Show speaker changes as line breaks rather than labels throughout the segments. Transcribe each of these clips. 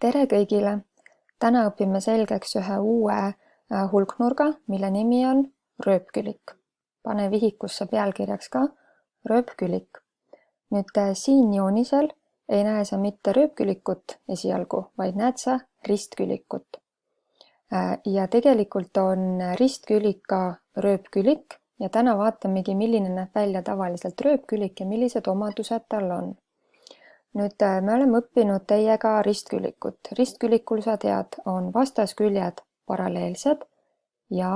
Tere kõigile! Täna õpime selgeks ühe uue hulknurga, mille nimi on rööpkülik. Pane vihikusse pealkirjaks ka rööpkülik. Nüüd siin joonisel ei näe sa mitte rööpkülikut esialgu, vaid näed sa ristkülikut. Ja tegelikult on ristkülik ka rööpkülik ja täna vaatamegi, milline näeb välja tavaliselt rööpkülik ja millised omadused tal on. Nüüd me oleme õppinud teiega ristkülikut. Ristkülikul sa tead, on vastasküljed paralleelsed ja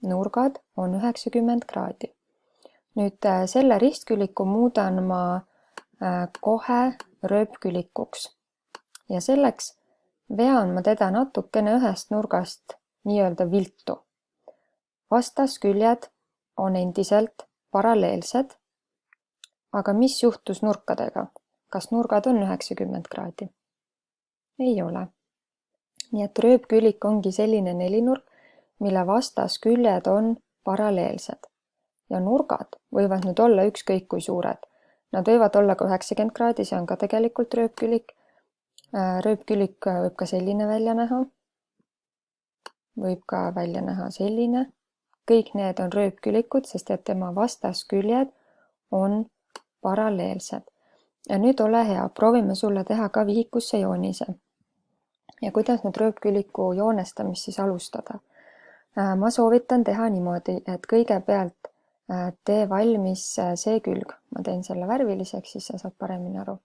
nurgad on 90 kraadi. Nüüd selle ristküliku muudan ma kohe rööpkülikuks ja selleks vean ma teda natukene ühest nurgast nii-öelda viltu. Vastasküljed on endiselt paralleelsed, aga mis juhtus nurkadega? Kas nurgad on 90 kraadi? Ei ole. Nii et rööpkülik ongi selline nelinurk, mille vastasküljed on paralleelsed. Ja nurgad võivad nüüd olla ükskõik kui suured. Nad võivad olla ka 90 kraadi, see on ka tegelikult rööpkülik. Rööpkülik võib ka selline välja näha. Võib ka välja näha selline. Kõik need on rööpkülikud, sest et tema vastasküljed on paralleelsed. Ja nüüd ole hea, proovime sulle teha ka vihikusse joonise. Ja kuidas nüüd rööpküliku joonestamist siis alustada? Ma soovitan teha niimoodi, et kõigepealt tee valmis see külg. Ma teen selle värviliseks, siis sa saad paremini aru.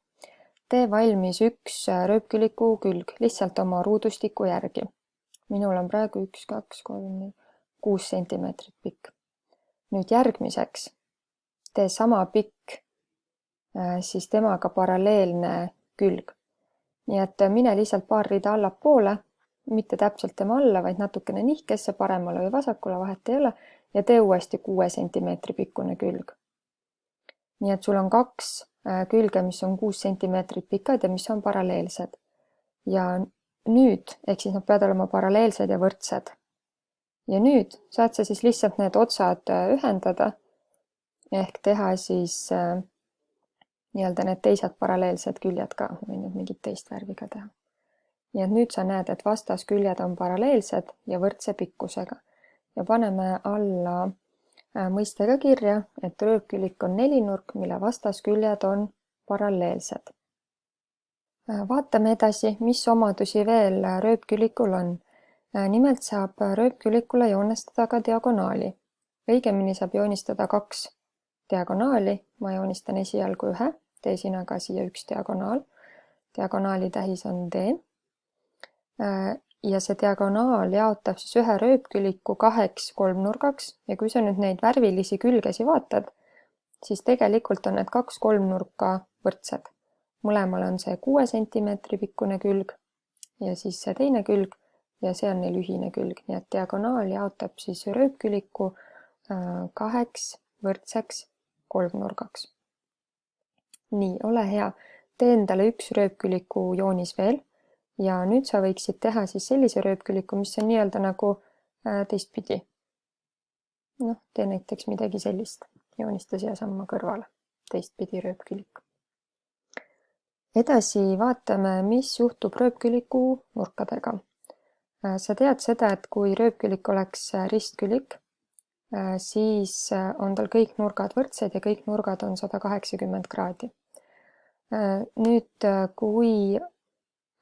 Tee valmis üks rööpküliku külg, lihtsalt oma ruudustiku järgi. Minul on praegu 1, 2, 3, 6 sentimeetrit pikk. Nüüd järgmiseks tee sama pikk siis temaga paralleelne külg. Nii et mine lihtsalt paar rida allapoole, mitte täpselt tema alla, vaid natukene nihkesse paremale või vasakule, vahet ei ole, ja tee uuesti 6 sentimeetri pikkune külg. Nii et sul on 2 külge, mis on 6 sentimeetrit pikad ja mis on paralleelsed. Ja nüüd, ehk siis nad peavad olema paralleelsed ja võrdsed. Ja nüüd saad sa siis lihtsalt need otsad ühendada, ehk teha siis nii-öelda need teised paralleelsed küljed ka, või nüüd mingit teist värvi ka teha. Nii et nüüd sa näed, et vastasküljed on paralleelsed ja võrdse pikkusega. Ja paneme alla mõistega kirja, et rööpkülik on nelinurk, mille vastasküljed on paralleelsed. Vaatame edasi, mis omadusi veel rööpkülikul on. Nimelt saab rööpkülikule joonestada ka diagonaali. Õigemini saab joonistada 2 diagonaali. Ma joonistan esialgu ühe. Tee sina ka siia üks diagonaal. Diagonaali tähis on D. Ja see diagonaal jaotab siis ühe rööpküliku 2 kolmnurgaks ja kui sa nüüd neid värvilisi külgesi vaatad, siis tegelikult on need 2 kolmnurka võrdsed. Mõlemal on see 6 sentimeetri pikkune külg ja siis see teine külg ja see on neil ühine külg. Nii et diagonaal jaotab siis rööpküliku 2 võrdseks kolmnurgaks. Nii, ole hea, tee endale üks rööpküliku joonis veel ja nüüd sa võiksid teha siis sellise rööpküliku, mis on nii-öelda nagu teistpidi. Tee näiteks midagi sellist, joonista siia samma kõrvale, teistpidi rööpkülik. Edasi vaatame, mis juhtub rööpküliku nurkadega. Sa tead seda, et kui rööpkülik oleks ristkülik, siis on tal kõik nurgad võrdsed ja kõik nurgad on 180 kraadi. Nüüd, kui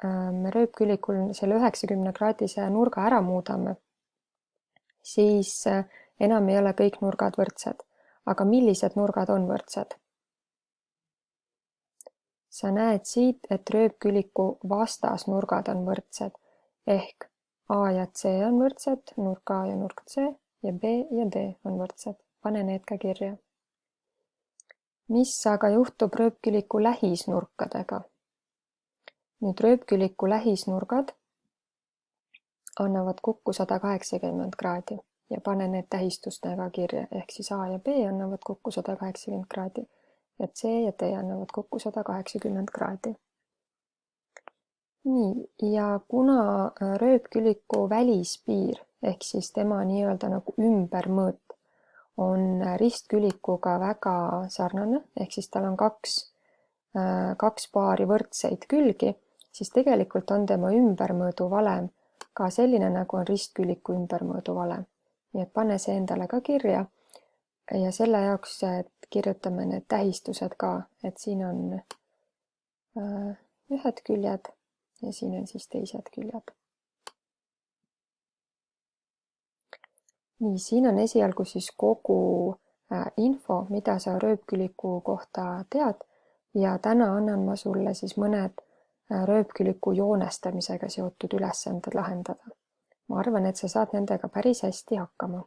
me rööpkülikul selle 90 kraadise nurga ära muudame, siis enam ei ole kõik nurgad võrdsed. Aga millised nurgad on võrdsed? Sa näed siit, et rööpküliku vastasnurgad on võrdsed, ehk A ja C on võrdsed, nurk A ja nurk C, ja B ja D on võrdsed. Pane need ka kirja. Mis aga juhtub rööpküliku lähisnurkadega? Nüüd rööpküliku lähisnurgad annavad kokku 180 kraadi ja pane need tähistustega kirja, ehk siis A ja B annavad kokku 180 kraadi ja C ja D annavad kokku 180 kraadi. Nii, ja kuna rööpküliku välispiir ehk siis tema nii-öelda nagu ümbermõõt on ristkülikuga väga sarnane, ehk siis tal on kaks paari võrdseid külgi, siis tegelikult on tema ümbermõõdu valem ka selline, nagu on ristküliku ümbermõõdu valem. Nii et pane see endale ka kirja ja selle jaoks kirjutame need tähistused ka, et siin on ühed küljed ja siin on siis teised küljed. Nii, siin on esialgu siis kogu info, mida sa rööpküliku kohta tead ja täna annan ma sulle siis mõned rööpküliku joonestamisega seotud ülesanded lahendada. Ma arvan, et sa saad nendega päris hästi hakkama.